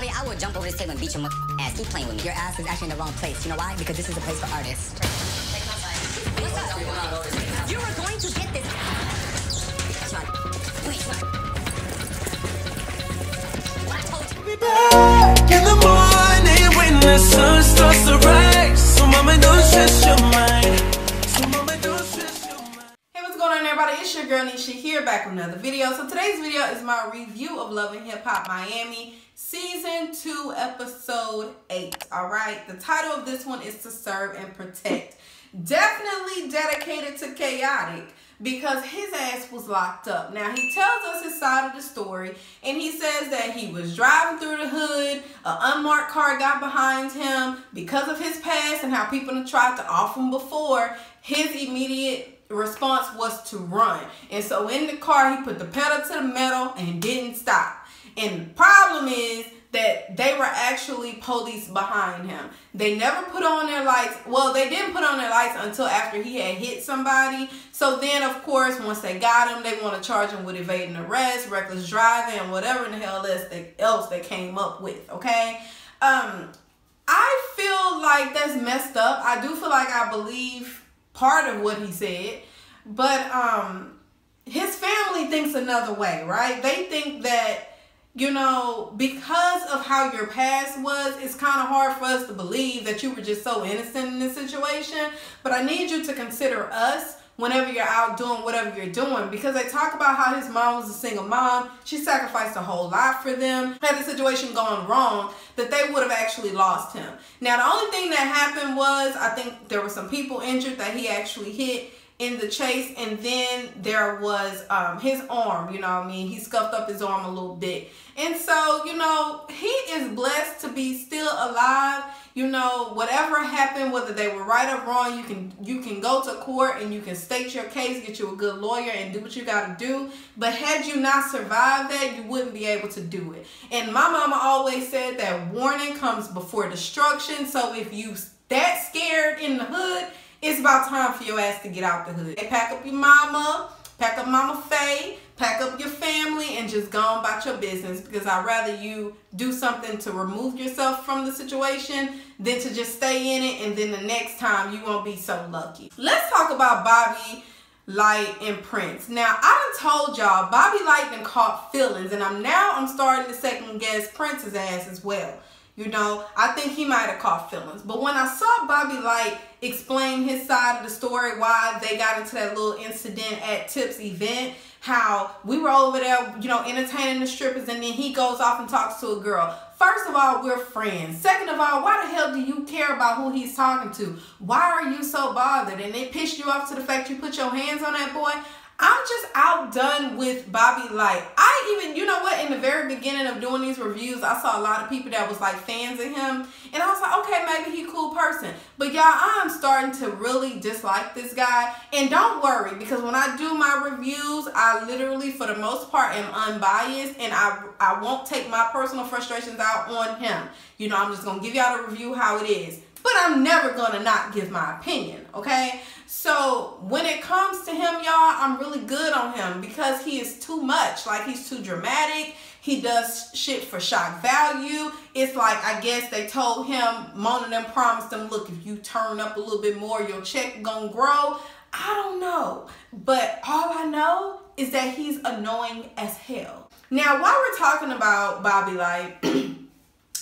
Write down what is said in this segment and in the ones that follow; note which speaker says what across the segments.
Speaker 1: mean, I would jump over this table and beat your ass. Keep playing with me. Your ass is actually in the wrong place. You know why? Because this is a place for artists. What's up? You were going to get this. Wait, what I told you.
Speaker 2: Be back in the morning when the sun starts to rise. So mama, don't stress your mind. So mama, don't stress your mind.
Speaker 3: Hey, what's going on, everybody? It's your girl Nesha here, back with another video. So today's video is my review of Love and Hip Hop Miami Season 2, Episode 8. Alright, the title of this one is To Serve and Protect. Definitely dedicated to Khaotic because his ass was locked up. Now, he tells us his side of the story, and he says that he was driving through the hood, an unmarked car got behind him because of his past and how people have tried to off him before. His immediate response was to run. And so in the car, he put the pedal to the metal and didn't stop. And the problem is that they were actually police behind him. They never put on their lights. Well, they didn't put on their lights until after he had hit somebody. So then, of course, once they got him, they want to charge him with evading arrest, reckless driving, and whatever in the hell else they came up with, okay? I feel like that's messed up. I do feel like I believe part of what he said. But his family thinks another way, right? They think that, you know, because of how your past was, it's kind of hard for us to believe that you were just so innocent in this situation. But I need you to consider us whenever you're out doing whatever you're doing, because they talk about how his mom was a single mom. She sacrificed a whole lot for them. Had the situation gone wrong, that they would have actually lost him. Now, the only thing that happened was, I think there were some people injured that he actually hit in the chase, and then there was his arm, you know what I mean? He scuffed up his arm a little bit. And so, you know, he is blessed to be still alive. You know, whatever happened, whether they were right or wrong, you can go to court and you can state your case, get you a good lawyer, and do what you got to do. But had you not survived that, you wouldn't be able to do it. And my mama always said that warning comes before destruction. So if you that scared in the hood, it's about time for your ass to get out the hood. Pack up your mama, pack up Mama Faye, pack up your family, and just go on about your business, because I'd rather you do something to remove yourself from the situation than to just stay in it, and then the next time you won't be so lucky. Let's talk about Bobby Light and Prince. Now, I done told y'all Bobby Light done caught feelings, and I'm starting to second guess Prince's ass as well. You know, I think he might have caught feelings. But when I saw Bobby Light explain his side of the story, why they got into that little incident at Tip's event, how we were over there, you know, entertaining the strippers, and then he goes off and talks to a girl. First of all, we're friends. Second of all, why the hell do you care about who he's talking to? Why are you so bothered? And it pissed you off to the fact you put your hands on that boy? I'm just outdone with Bobby Light. I even, you know what, in the very beginning of doing these reviews, I saw a lot of people that was like fans of him. And I was like, okay, maybe he a cool person. But y'all, I'm starting to really dislike this guy. And don't worry, because when I do my reviews, I literally, for the most part, am unbiased. And I won't take my personal frustrations out on him. You know, I'm just going to give y'all the review how it is. But I'm never going to not give my opinion, okay? So when it comes to him, y'all, I'm really good on him because he is too much. Like, he's too dramatic. He does shit for shock value. It's like, I guess they told him, Mona them promised him, look, if you turn up a little bit more, your check gonna grow. I don't know. But all I know is that he's annoying as hell. Now, while we're talking about Bobby Light,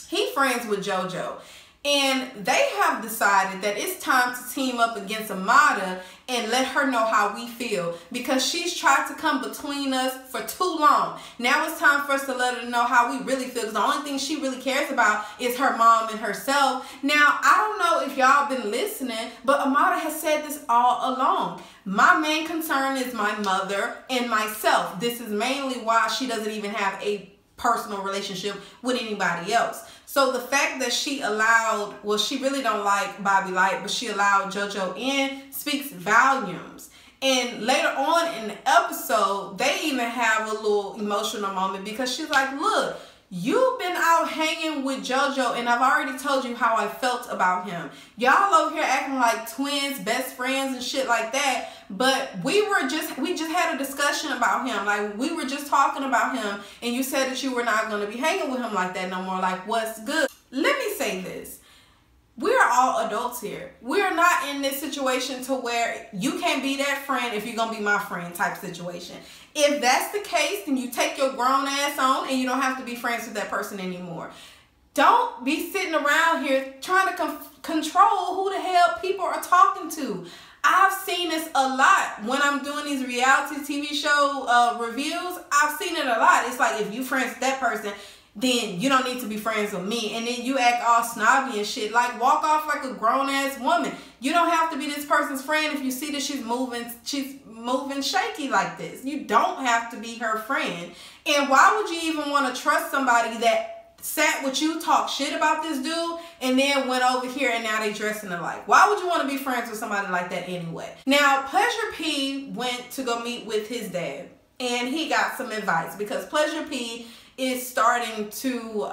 Speaker 3: he friends with JoJo. And they have decided that it's time to team up against Amada and let her know how we feel, because she's tried to come between us for too long. Now it's time for us to let her know how we really feel, because the only thing she really cares about is her mom and herself. Now, I don't know if y'all been listening, but Amada has said this all along. My main concern is my mother and myself. This is mainly why she doesn't even have a personal relationship with anybody else. So the fact that she allowed, well, she really don't like Bobby Light, but she allowed JoJo in speaks volumes. And later on in the episode, they even have a little emotional moment because she's like, look, You've been out hanging with JoJo, and I've already told you how I felt about him. Y'all over here acting like twins, best friends, and shit like that. But we just had a discussion about him. Like, we were just talking about him, and you said that you were not going to be hanging with him like that no more. Like, what's good? Let me say this. We're all adults here. We're not in this situation to where you can't be that friend if you're going to be my friend type situation. If that's the case, then you take your grown ass on and you don't have to be friends with that person anymore. Don't be sitting around here trying to control who the hell people are talking to. I've seen this a lot when I'm doing these reality TV show reviews. I've seen it a lot. It's like, if you friends with that person, then you don't need to be friends with me. And then you act all snobby and shit. Like, walk off like a grown-ass woman. You don't have to be this person's friend if you see that she's moving shaky like this. You don't have to be her friend. And why would you even want to trust somebody that sat with you, talk shit about this dude, and then went over here and now they dressing alike? Why would you want to be friends with somebody like that anyway? Now, Pleasure P went to go meet with his dad, and he got some advice because Pleasure P is starting to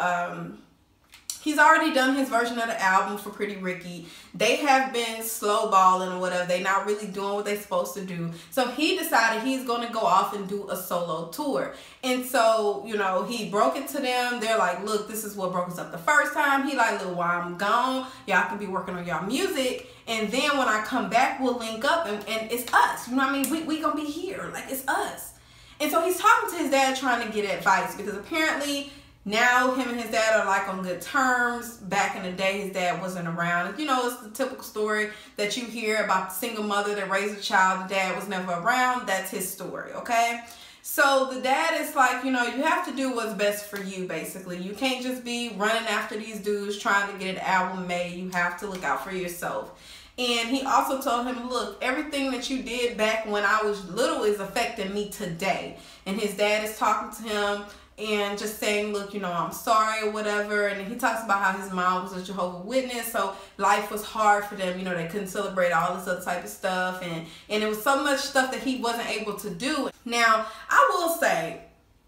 Speaker 3: he's already done his version of the album for Pretty Ricky. They have been slow balling or whatever. They're not really doing what they're supposed to do. So he decided he's going to go off and do a solo tour. And so, you know, he broke it to them. They're like, look, this is what broke us up the first time. He like, look, while I'm gone, y'all can be working on y'all music. And then when I come back, we'll link up and it's us. You know what I mean? We going to be here. Like, it's us. And so he's talking to his dad trying to get advice because apparently now him and his dad are like on good terms. Back in the day, his dad wasn't around. You know, it's the typical story that you hear about the single mother that raised a child. The dad was never around. That's his story, okay? So the dad is like, you know, you have to do what's best for you, basically. You can't just be running after these dudes trying to get an album made. You have to look out for yourself. And he also told him, look, everything that you did back when I was little is affecting me today. And his dad is talking to him and just saying, look, you know, I'm sorry or whatever. And he talks about how his mom was a Jehovah's Witness, so life was hard for them. You know, they couldn't celebrate all this other type of stuff. And it was so much stuff that he wasn't able to do. Now, I will say,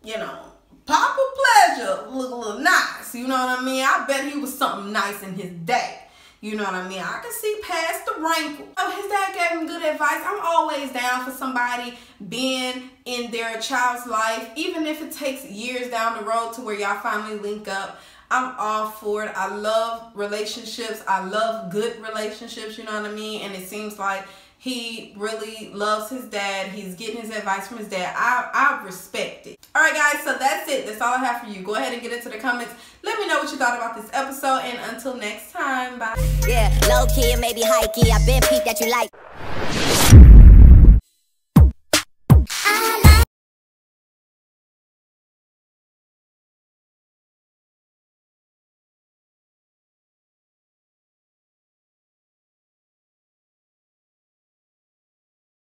Speaker 3: you know, Papa Pleasure look a little nice. You know what I mean? I bet he was something nice in his day. You know what I mean? I can see past the wrinkle. Oh, his dad gave him good advice. I'm always down for somebody being in their child's life, even if it takes years down the road to where y'all finally link up. I'm all for it. I love relationships. I love good relationships, you know what I mean? And it seems like he really loves his dad. He's getting his advice from his dad. I respect it. All right, guys, so that's it. That's all I have for you. Go ahead and get into the comments. Let me know what you thought about this episode. And until next time, bye.
Speaker 1: Yeah, low key, maybe high key. I been peeped that you like.